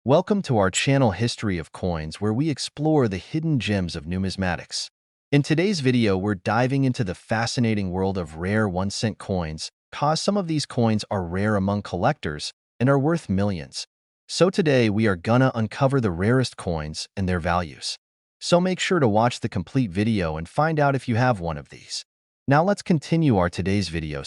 Welcome to our channel History of Coins, where we explore the hidden gems of numismatics. In today's video, we're diving into the fascinating world of rare 1-cent coins, cause some of these coins are rare among collectors and are worth millions. So today, we are gonna uncover the rarest coins and their values. So make sure to watch the complete video and find out if you have one of these. Now let's continue our today's video.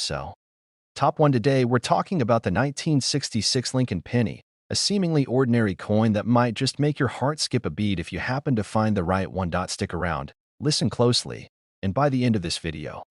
Top 1 today, we're talking about the 1966 Lincoln penny, a seemingly ordinary coin that might just make your heart skip a beat if you happen to find the right one. Stick around, listen closely, and by the end of this video,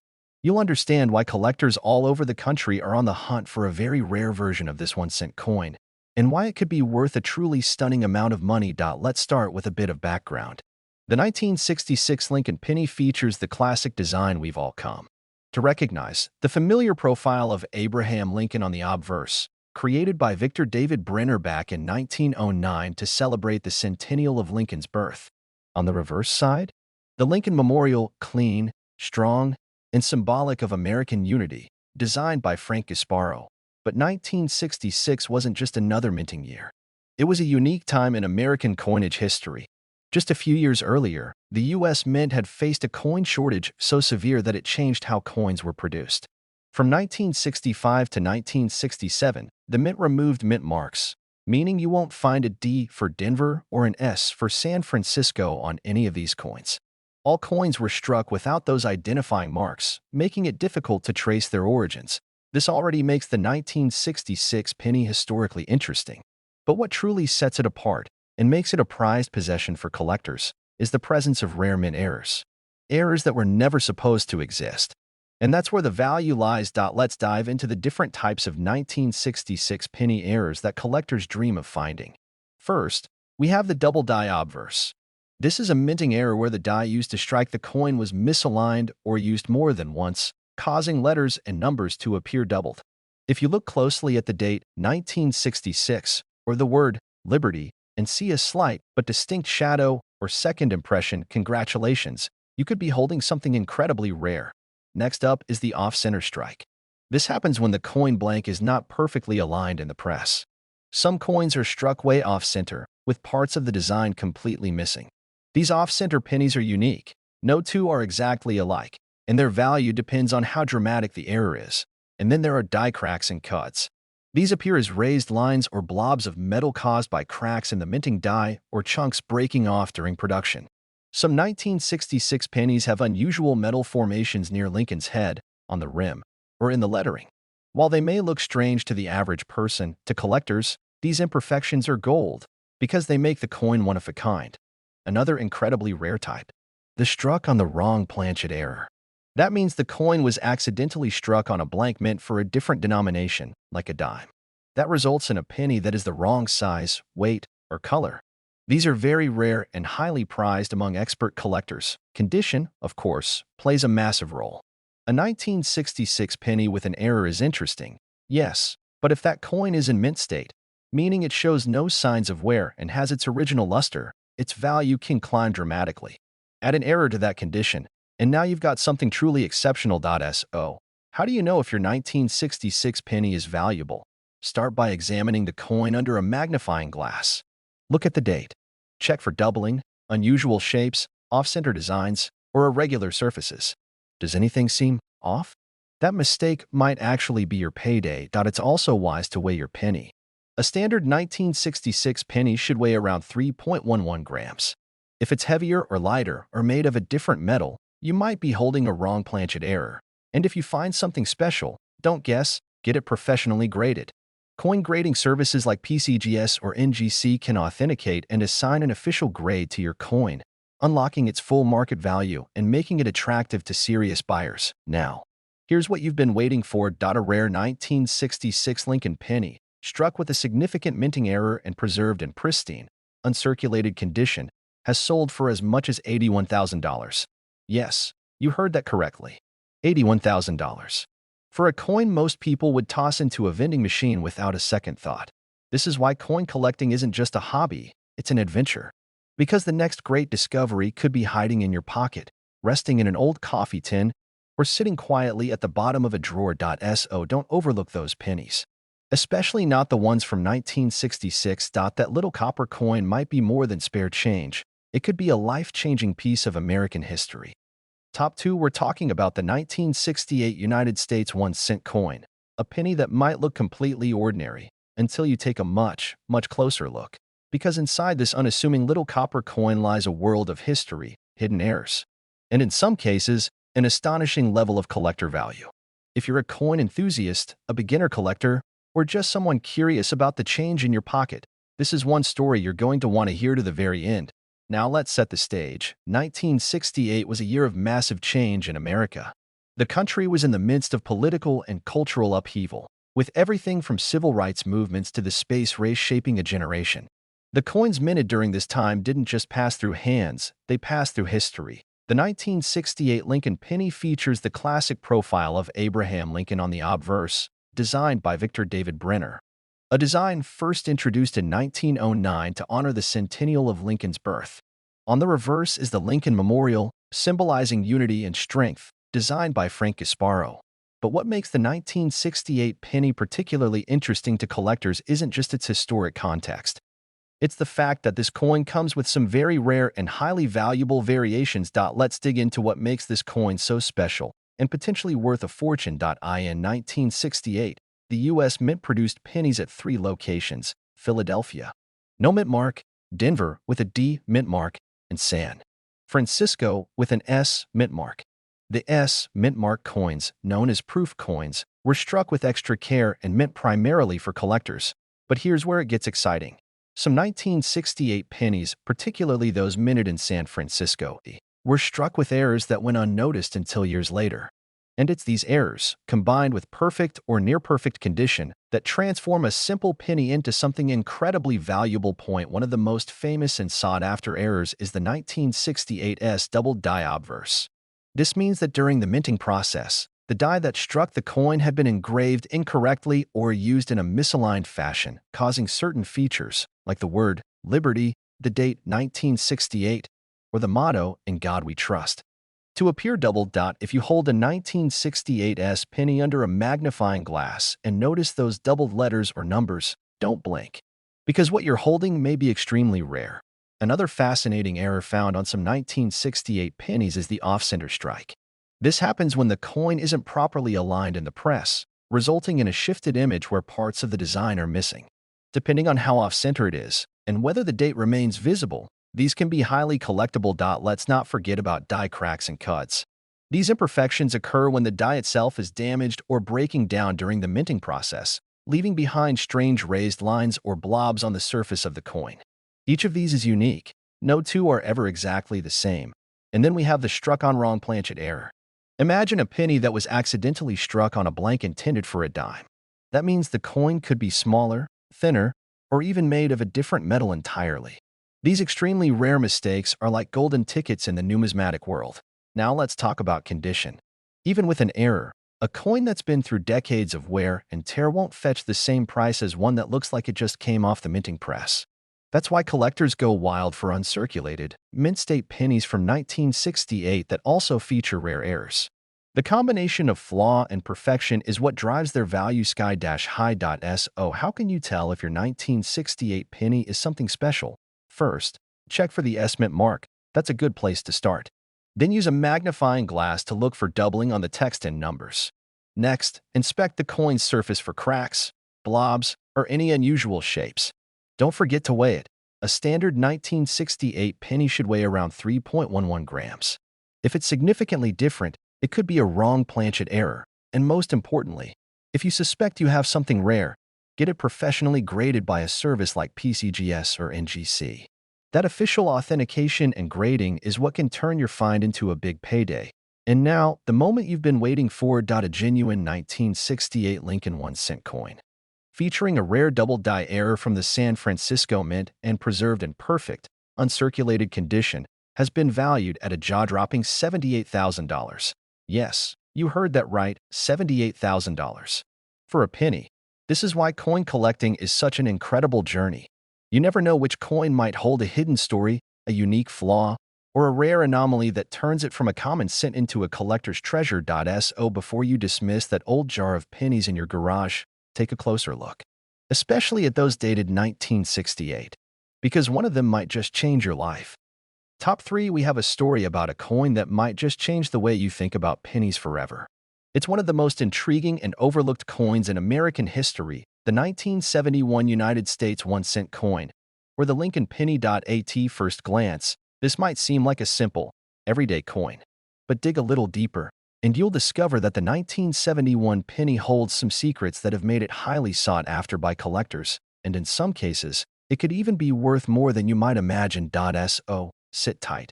you'll understand why collectors all over the country are on the hunt for a very rare version of this 1-cent coin, and why it could be worth a truly stunning amount of money. Let's start with a bit of background. The 1966 Lincoln penny features the classic design we've all come to recognize, the familiar profile of Abraham Lincoln on the obverse, created by Victor David Brenner back in 1909 to celebrate the centennial of Lincoln's birth. On the reverse side, the Lincoln Memorial, clean, strong, and symbolic of American unity, designed by Frank Gasparo. But 1966 wasn't just another minting year. It was a unique time in American coinage history. Just a few years earlier, the U.S. Mint had faced a coin shortage so severe that it changed how coins were produced. From 1965 to 1967, the Mint removed mint marks, meaning you won't find a D for Denver or an S for San Francisco on any of these coins. All coins were struck without those identifying marks, making it difficult to trace their origins. This already makes the 1966 penny historically interesting. But what truly sets it apart and makes it a prized possession for collectors is the presence of rare mint errors. Errors that were never supposed to exist. And that's where the value lies. Let's dive into the different types of 1966 penny errors that collectors dream of finding. First, we have the double die obverse. This is a minting error where the die used to strike the coin was misaligned or used more than once, causing letters and numbers to appear doubled. If you look closely at the date 1966 or the word Liberty and see a slight but distinct shadow or second impression, congratulations, you could be holding something incredibly rare. Next up is the off-center strike. This happens when the coin blank is not perfectly aligned in the press. Some coins are struck way off-center, with parts of the design completely missing. These off-center pennies are unique. No two are exactly alike, and their value depends on how dramatic the error is. And then there are die cracks and cuts. These appear as raised lines or blobs of metal caused by cracks in the minting die or chunks breaking off during production. Some 1966 pennies have unusual metal formations near Lincoln's head, on the rim, or in the lettering. While they may look strange to the average person, to collectors, these imperfections are gold because they make the coin one of a kind. Another incredibly rare type, the struck on the wrong planchet error. That means the coin was accidentally struck on a blank mint for a different denomination, like a dime. That results in a penny that is the wrong size, weight, or color. These are very rare and highly prized among expert collectors. Condition, of course, plays a massive role. A 1966 penny with an error is interesting, yes, but if that coin is in mint state, meaning it shows no signs of wear and has its original luster, its value can climb dramatically. Add an error to that condition, and now you've got something truly exceptional. So, how do you know if your 1966 penny is valuable? Start by examining the coin under a magnifying glass. Look at the date. Check for doubling, unusual shapes, off-center designs, or irregular surfaces. Does anything seem off? That mistake might actually be your payday. It's also wise to weigh your penny. A standard 1966 penny should weigh around 3.11 grams. If it's heavier or lighter or made of a different metal, you might be holding a wrong planchet error. And if you find something special, don't guess, get it professionally graded. Coin grading services like PCGS or NGC can authenticate and assign an official grade to your coin, unlocking its full market value and making it attractive to serious buyers. Now, here's what you've been waiting for. A rare 1966 Lincoln penny, struck with a significant minting error and preserved in pristine, uncirculated condition, has sold for as much as $81,000. Yes, you heard that correctly. $81,000. For a coin most people would toss into a vending machine without a second thought. This is why coin collecting isn't just a hobby, it's an adventure. Because the next great discovery could be hiding in your pocket, resting in an old coffee tin, or sitting quietly at the bottom of a drawer. So don't overlook those pennies. especially not the ones from 1966. That little copper coin might be more than spare change. It could be a life-changing piece of American history. Top 2, we're talking about the 1968 United States 1-cent coin, a penny that might look completely ordinary until you take a much, much closer look. Because inside this unassuming little copper coin lies a world of history, hidden errors, and in some cases, an astonishing level of collector value. If you're a coin enthusiast, a beginner collector, or just someone curious about the change in your pocket, this is one story you're going to want to hear to the very end. Now let's set the stage. 1968 was a year of massive change in America. The country was in the midst of political and cultural upheaval, with everything from civil rights movements to the space race shaping a generation. The coins minted during this time didn't just pass through hands, they passed through history. The 1968 Lincoln penny features the classic profile of Abraham Lincoln on the obverse, designed by Victor David Brenner. A design first introduced in 1909 to honor the centennial of Lincoln's birth. On the reverse is the Lincoln Memorial, symbolizing unity and strength, designed by Frank Gasparo. But what makes the 1968 penny particularly interesting to collectors isn't just its historic context. It's the fact that this coin comes with some very rare and highly valuable variations. Let's dig into what makes this coin so special and potentially worth a fortune. In 1968, the U.S. Mint produced pennies at 3 locations: Philadelphia, no mint mark; Denver, with a D mint mark; and San Francisco, with an S mint mark. The S mint mark coins, known as proof coins, were struck with extra care and meant primarily for collectors. But here's where it gets exciting. Some 1968 pennies, particularly those minted in San Francisco, were struck with errors that went unnoticed until years later. And it's these errors, combined with perfect or near-perfect condition, that transform a simple penny into something incredibly valuable. One of the most famous and sought-after errors is the 1968 S double die obverse. This means that during the minting process, the die that struck the coin had been engraved incorrectly or used in a misaligned fashion, causing certain features, like the word Liberty, the date 1968, or the motto In God We Trust, to appear double. If you hold a 1968 S penny under a magnifying glass and notice those doubled letters or numbers, don't blink, because what you're holding may be extremely rare. Another fascinating error found on some 1968 pennies is the off-center strike. This happens when the coin isn't properly aligned in the press, resulting in a shifted image where parts of the design are missing. Depending on how off-center it is, and whether the date remains visible, these can be highly collectible. Let's not forget about die cracks and cuts. These imperfections occur when the die itself is damaged or breaking down during the minting process, leaving behind strange raised lines or blobs on the surface of the coin. Each of these is unique. No two are ever exactly the same. And then we have the struck on wrong planchet error. Imagine a penny that was accidentally struck on a blank intended for a dime. That means the coin could be smaller, thinner, or even made of a different metal entirely. These extremely rare mistakes are like golden tickets in the numismatic world. Now let's talk about condition. Even with an error, a coin that's been through decades of wear and tear won't fetch the same price as one that looks like it just came off the minting press. That's why collectors go wild for uncirculated, mint-state pennies from 1968 that also feature rare errors. The combination of flaw and perfection is what drives their value sky-high. So how can you tell if your 1968 penny is something special? First, check for the S mint mark. That's a good place to start. Then use a magnifying glass to look for doubling on the text and numbers. Next, inspect the coin's surface for cracks, blobs, or any unusual shapes. Don't forget to weigh it. A standard 1968 penny should weigh around 3.11 grams. If it's significantly different, it could be a wrong planchet error. And most importantly, if you suspect you have something rare, get it professionally graded by a service like PCGS or NGC. That official authentication and grading is what can turn your find into a big payday. And now, the moment you've been waiting for. A genuine 1968 Lincoln 1-cent coin, featuring a rare double die error from the San Francisco Mint and preserved in perfect, uncirculated condition, has been valued at a jaw-dropping $78,000. Yes, you heard that right, $78,000. For a penny. This is why coin collecting is such an incredible journey. You never know which coin might hold a hidden story, a unique flaw, or a rare anomaly that turns it from a common cent into a collector's treasure. So before you dismiss that old jar of pennies in your garage, take a closer look, especially at those dated 1968, because one of them might just change your life. Top 3, we have a story about a coin that might just change the way you think about pennies forever. It's one of the most intriguing and overlooked coins in American history, the 1971 United States 1-cent coin, or the Lincoln penny. At first glance, this might seem like a simple, everyday coin. But dig a little deeper, and you'll discover that the 1971 penny holds some secrets that have made it highly sought after by collectors, and in some cases, it could even be worth more than you might imagine. So, sit tight.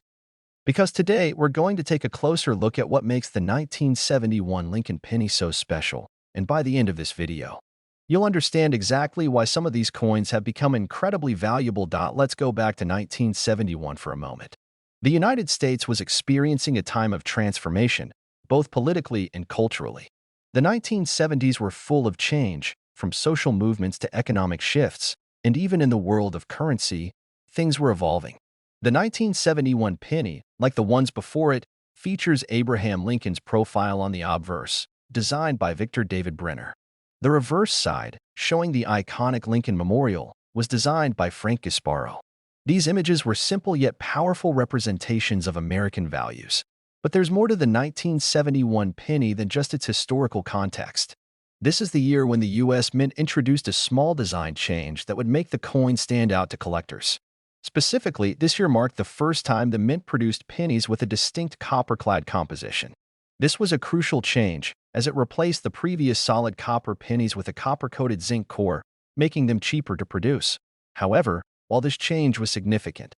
Because today, we're going to take a closer look at what makes the 1971 Lincoln penny so special, and by the end of this video, you'll understand exactly why some of these coins have become incredibly valuable. Let's go back to 1971 for a moment. The United States was experiencing a time of transformation, both politically and culturally. The 1970s were full of change, from social movements to economic shifts, and even in the world of currency, things were evolving. The 1971 penny, like the ones before it, features Abraham Lincoln's profile on the obverse, designed by Victor David Brenner. The reverse side, showing the iconic Lincoln Memorial, was designed by Frank Gasparo. These images were simple yet powerful representations of American values. But there's more to the 1971 penny than just its historical context. This is the year when the U.S. Mint introduced a small design change that would make the coin stand out to collectors. Specifically, this year marked the first time the Mint produced pennies with a distinct copper-clad composition. This was a crucial change, as it replaced the previous solid copper pennies with a copper-coated zinc core, making them cheaper to produce. However, while this change was significant,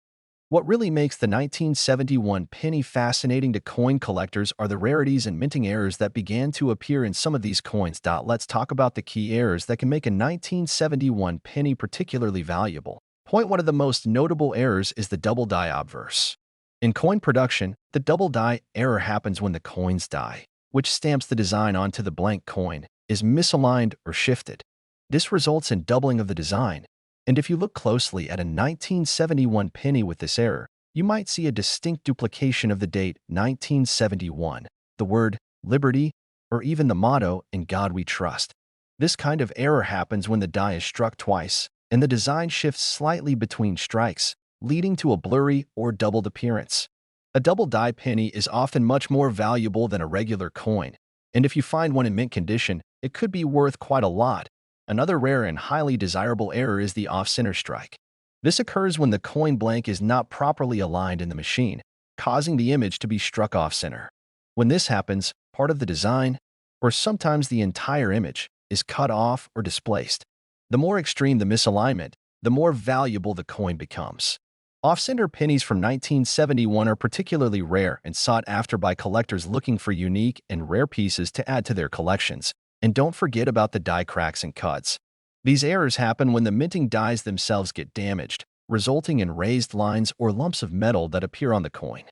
what really makes the 1971 penny fascinating to coin collectors are the rarities and minting errors that began to appear in some of these coins. Let's talk about the key errors that can make a 1971 penny particularly valuable. Point 1 of the most notable errors is the double die obverse. In coin production, the double die error happens when the coin's die, which stamps the design onto the blank coin, is misaligned or shifted. This results in doubling of the design. And if you look closely at a 1971 penny with this error, you might see a distinct duplication of the date 1971, the word liberty, or even the motto, "In God We Trust." This kind of error happens when the die is struck twice, and the design shifts slightly between strikes, leading to a blurry or doubled appearance. A double die penny is often much more valuable than a regular coin, and if you find one in mint condition, it could be worth quite a lot. Another rare and highly desirable error is the off-center strike. This occurs when the coin blank is not properly aligned in the machine, causing the image to be struck off-center. When this happens, part of the design, or sometimes the entire image, is cut off or displaced. The more extreme the misalignment, the more valuable the coin becomes. Off-center pennies from 1971 are particularly rare and sought after by collectors looking for unique and rare pieces to add to their collections. And don't forget about the die cracks and cuts. These errors happen when the minting dies themselves get damaged, resulting in raised lines or lumps of metal that appear on the coin.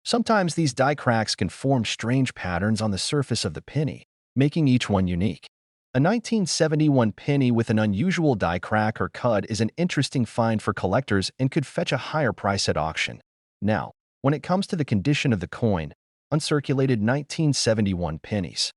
Sometimes these die cracks can form strange patterns on the surface of the penny, making each one unique. A 1971 penny with an unusual die crack or cut is an interesting find for collectors and could fetch a higher price at auction. Now, when it comes to the condition of the coin, uncirculated 1971 pennies,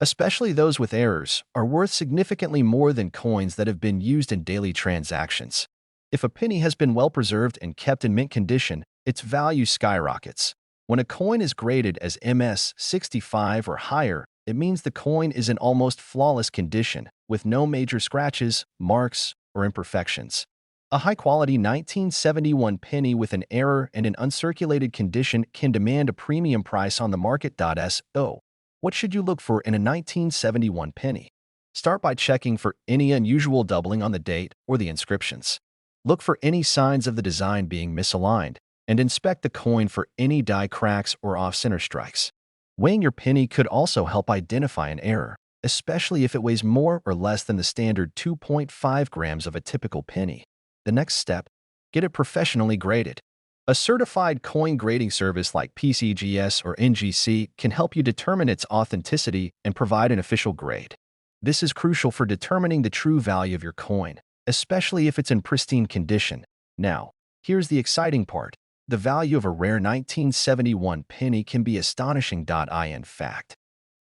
especially those with errors, are worth significantly more than coins that have been used in daily transactions. If a penny has been well preserved and kept in mint condition, its value skyrockets. When a coin is graded as MS 65 or higher, it means the coin is in almost flawless condition, with no major scratches, marks, or imperfections. A high-quality 1971 penny with an error and an uncirculated condition can demand a premium price on the market. So, what should you look for in a 1971 penny? Start by checking for any unusual doubling on the date or the inscriptions. Look for any signs of the design being misaligned, and inspect the coin for any die cracks or off-center strikes. Weighing your penny could also help identify an error, especially if it weighs more or less than the standard 2.5 grams of a typical penny. The next step, get it professionally graded. A certified coin grading service like PCGS or NGC can help you determine its authenticity and provide an official grade. This is crucial for determining the true value of your coin, especially if it's in pristine condition. Now, here's the exciting part. The value of a rare 1971 penny can be astonishing. In fact,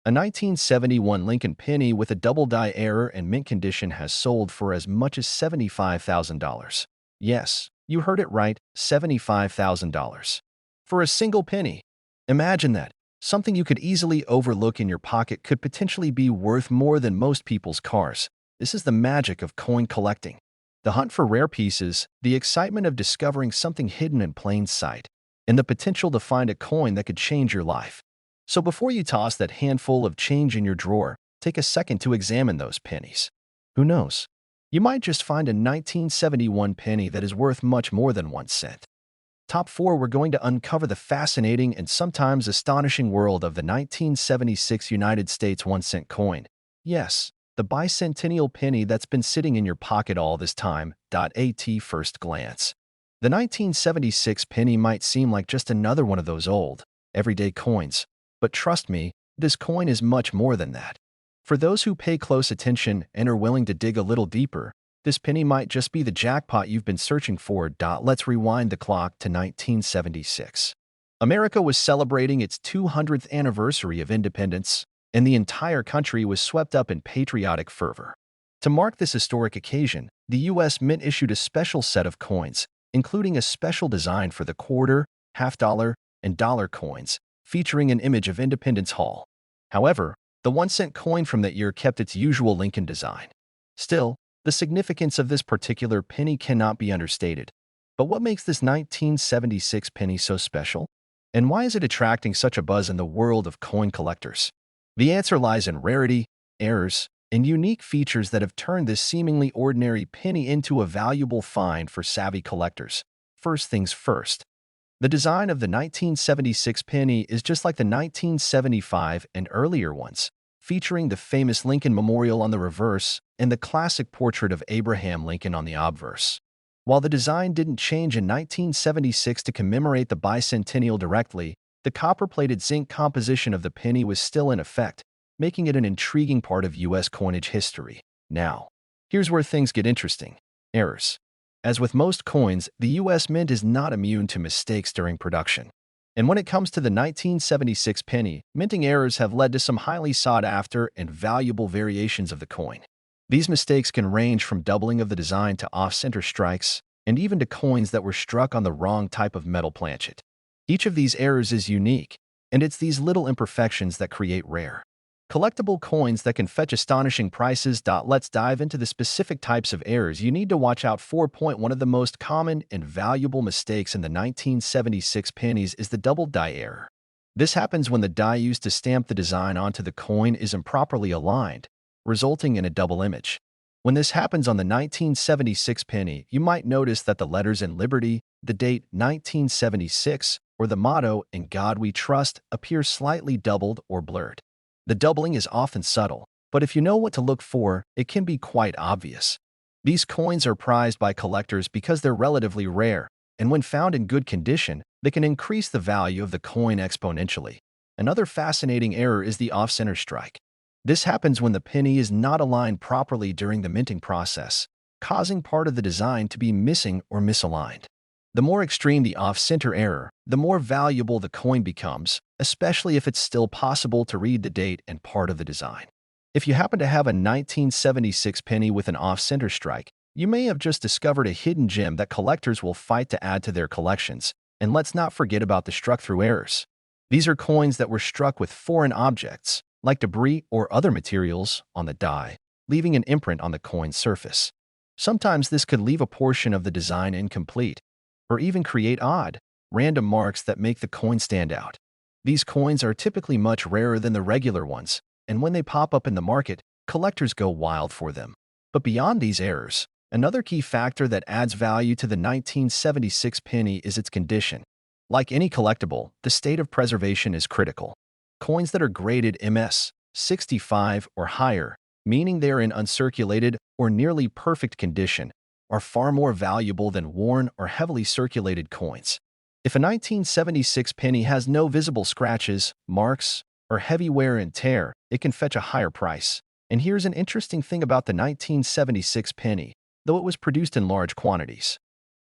A 1971 Lincoln penny with a double die error and mint condition has sold for as much as $75,000. Yes, you heard it right, $75,000. For a single penny. Imagine that. Something you could easily overlook in your pocket could potentially be worth more than most people's cars. This is the magic of coin collecting. The hunt for rare pieces, the excitement of discovering something hidden in plain sight, and the potential to find a coin that could change your life. So before you toss that handful of change in your drawer, take a second to examine those pennies. Who knows? You might just find a 1971 penny that is worth much more than 1 cent. Top 4, we're going to uncover the fascinating and sometimes astonishing world of the 1976 United States 1 cent coin. Yes, the bicentennial penny that's been sitting in your pocket all this time. At first glance, the 1976 penny might seem like just another one of those old, everyday coins. But trust me, this coin is much more than that. For those who pay close attention and are willing to dig a little deeper, this penny might just be the jackpot you've been searching for. Let's rewind the clock to 1976. America was celebrating its 200th anniversary of independence, and the entire country was swept up in patriotic fervor. To mark this historic occasion, the U.S. Mint issued a special set of coins, including a special design for the quarter, half-dollar, and dollar coins, featuring an image of Independence Hall. However, the 1 cent coin from that year kept its usual Lincoln design. Still, the significance of this particular penny cannot be understated. But what makes this 1976 penny so special? And why is it attracting such a buzz in the world of coin collectors? The answer lies in rarity, errors, and unique features that have turned this seemingly ordinary penny into a valuable find for savvy collectors. First things first. The design of the 1976 penny is just like the 1975 and earlier ones, featuring the famous Lincoln Memorial on the reverse and the classic portrait of Abraham Lincoln on the obverse. While the design didn't change in 1976 to commemorate the bicentennial directly, the copper-plated zinc composition of the penny was still in effect, making it an intriguing part of U.S. coinage history. Now, here's where things get interesting. Errors. As with most coins, the U.S. Mint is not immune to mistakes during production. And when it comes to the 1976 penny, minting errors have led to some highly sought-after and valuable variations of the coin. These mistakes can range from doubling of the design to off-center strikes, and even to coins that were struck on the wrong type of metal planchet. Each of these errors is unique, and it's these little imperfections that create rare, collectible coins that can fetch astonishing prices. Let's dive into the specific types of errors you need to watch out for. One of the most common and valuable mistakes in the 1976 pennies is the double die error. This happens when the die used to stamp the design onto the coin is improperly aligned, resulting in a double image. When this happens on the 1976 penny, you might notice that the letters in Liberty, the date 1976, or the motto "In God We Trust" appear slightly doubled or blurred. The doubling is often subtle, but if you know what to look for, it can be quite obvious. These coins are prized by collectors because they're relatively rare, and when found in good condition, they can increase the value of the coin exponentially. Another fascinating error is the off-center strike. This happens when the penny is not aligned properly during the minting process, causing part of the design to be missing or misaligned. The more extreme the off-center error, the more valuable the coin becomes, especially if it's still possible to read the date and part of the design. If you happen to have a 1976 penny with an off-center strike, you may have just discovered a hidden gem that collectors will fight to add to their collections. And let's not forget about the struck-through errors. These are coins that were struck with foreign objects, like debris or other materials, on the die, leaving an imprint on the coin's surface. Sometimes this could leave a portion of the design incomplete, or even create odd, random marks that make the coin stand out. These coins are typically much rarer than the regular ones, and when they pop up in the market, collectors go wild for them. But beyond these errors, another key factor that adds value to the 1976 penny is its condition. Like any collectible, the state of preservation is critical. Coins that are graded MS 65 or higher, meaning they are in uncirculated or nearly perfect condition, are far more valuable than worn or heavily circulated coins. If a 1976 penny has no visible scratches, marks, or heavy wear and tear, it can fetch a higher price. And here's an interesting thing about the 1976 penny, though it was produced in large quantities.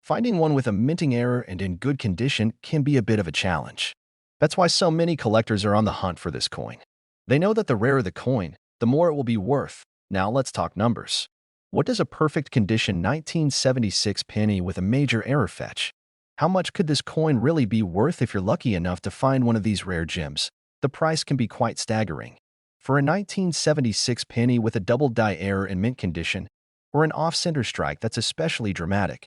Finding one with a minting error and in good condition can be a bit of a challenge. That's why so many collectors are on the hunt for this coin. They know that the rarer the coin, the more it will be worth. Now let's talk numbers. What does a perfect condition 1976 penny with a major error fetch? How much could this coin really be worth if you're lucky enough to find one of these rare gems? The price can be quite staggering. For a 1976 penny with a double die error in mint condition, or an off-center strike that's especially dramatic,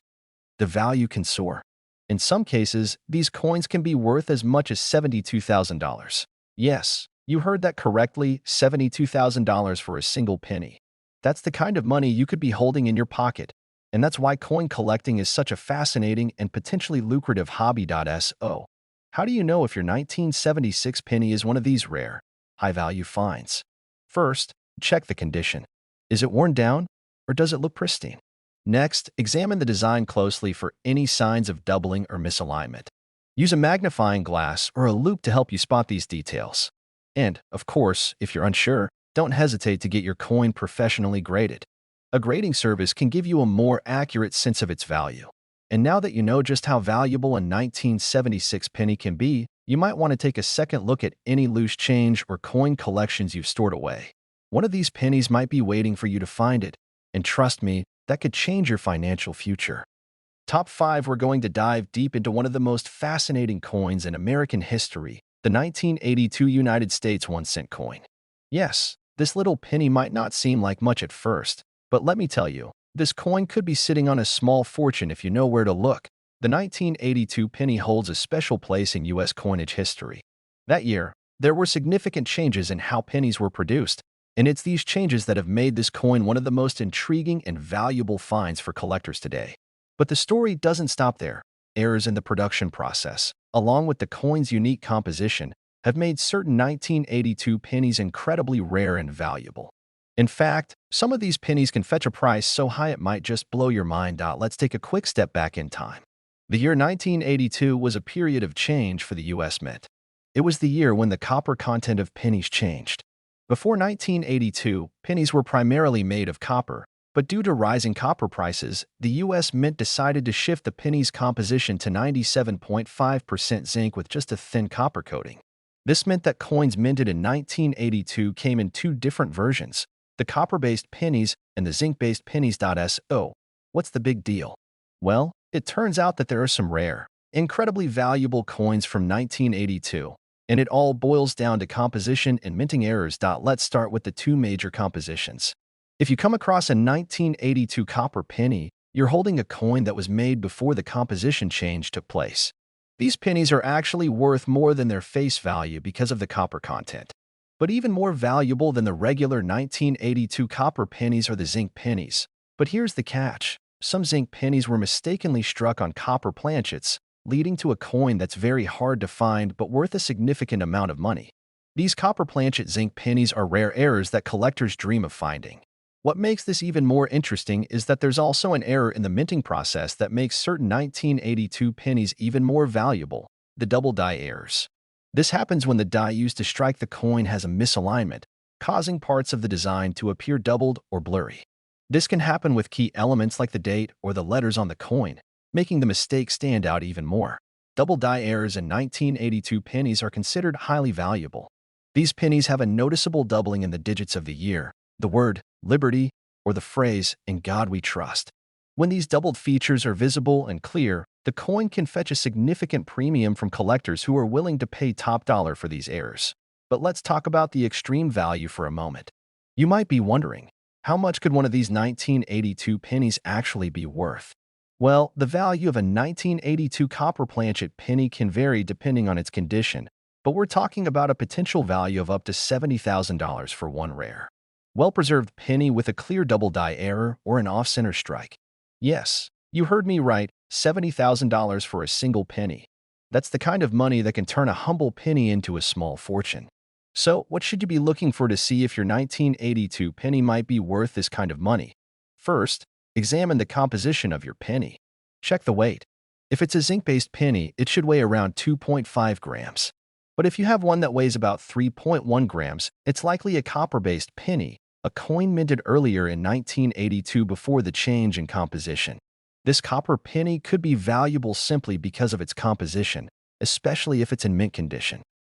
the value can soar. In some cases, these coins can be worth as much as $72,000. Yes, you heard that correctly, $72,000 for a single penny. That's the kind of money you could be holding in your pocket, and that's why coin collecting is such a fascinating and potentially lucrative hobby. So, how do you know if your 1976 penny is one of these rare, high-value finds? First, check the condition. Is it worn down, or does it look pristine? Next, examine the design closely for any signs of doubling or misalignment. Use a magnifying glass or a loupe to help you spot these details. And, of course, if you're unsure, don't hesitate to get your coin professionally graded. A grading service can give you a more accurate sense of its value. And now that you know just how valuable a 1976 penny can be, you might want to take a second look at any loose change or coin collections you've stored away. One of these pennies might be waiting for you to find it, and trust me, that could change your financial future. Top 5, we're going to dive deep into one of the most fascinating coins in American history, the 1982 United States 1-cent coin. Yes, this little penny might not seem like much at first, but let me tell you, this coin could be sitting on a small fortune if you know where to look. The 1982 penny holds a special place in U.S. coinage history. That year, there were significant changes in how pennies were produced, and it's these changes that have made this coin one of the most intriguing and valuable finds for collectors today. But the story doesn't stop there. Errors in the production process, along with the coin's unique composition, have made certain 1982 pennies incredibly rare and valuable. In fact, some of these pennies can fetch a price so high it might just blow your mind. Let's take a quick step back in time. The year 1982 was a period of change for the U.S. Mint. It was the year when the copper content of pennies changed. Before 1982, pennies were primarily made of copper, but due to rising copper prices, the U.S. Mint decided to shift the penny's composition to 97.5% zinc with just a thin copper coating. This meant that coins minted in 1982 came in two different versions, the copper-based pennies and the zinc-based pennies. So, what's the big deal? Well, it turns out that there are some rare, incredibly valuable coins from 1982. And it all boils down to composition and minting errors. Let's start with the two major compositions. If you come across a 1982 copper penny, you're holding a coin that was made before the composition change took place. These pennies are actually worth more than their face value because of the copper content. But even more valuable than the regular 1982 copper pennies are the zinc pennies. But here's the catch. Some zinc pennies were mistakenly struck on copper planchets, leading to a coin that's very hard to find but worth a significant amount of money. These copper planchet zinc pennies are rare errors that collectors dream of finding. What makes this even more interesting is that there's also an error in the minting process that makes certain 1982 pennies even more valuable, the double die errors. This happens when the die used to strike the coin has a misalignment, causing parts of the design to appear doubled or blurry. This can happen with key elements like the date or the letters on the coin, making the mistake stand out even more. Double die errors in 1982 pennies are considered highly valuable. These pennies have a noticeable doubling in the digits of the year, the word liberty, or the phrase, "In God we trust." When these doubled features are visible and clear, the coin can fetch a significant premium from collectors who are willing to pay top dollar for these errors. But let's talk about the extreme value for a moment. You might be wondering, how much could one of these 1982 pennies actually be worth? Well, the value of a 1982 copper planchet penny can vary depending on its condition, but we're talking about a potential value of up to $70,000 for one rare, well-preserved penny with a clear double die error or an off-center strike. Yes, you heard me right, $70,000 for a single penny. That's the kind of money that can turn a humble penny into a small fortune. So, what should you be looking for to see if your 1982 penny might be worth this kind of money? First, examine the composition of your penny. Check the weight. If it's a zinc-based penny, it should weigh around 2.5 grams. But if you have one that weighs about 3.1 grams, it's likely a copper-based penny, a coin minted earlier in 1982 before the change in composition. This copper penny could be valuable simply because of its composition, especially if it's in mint condition.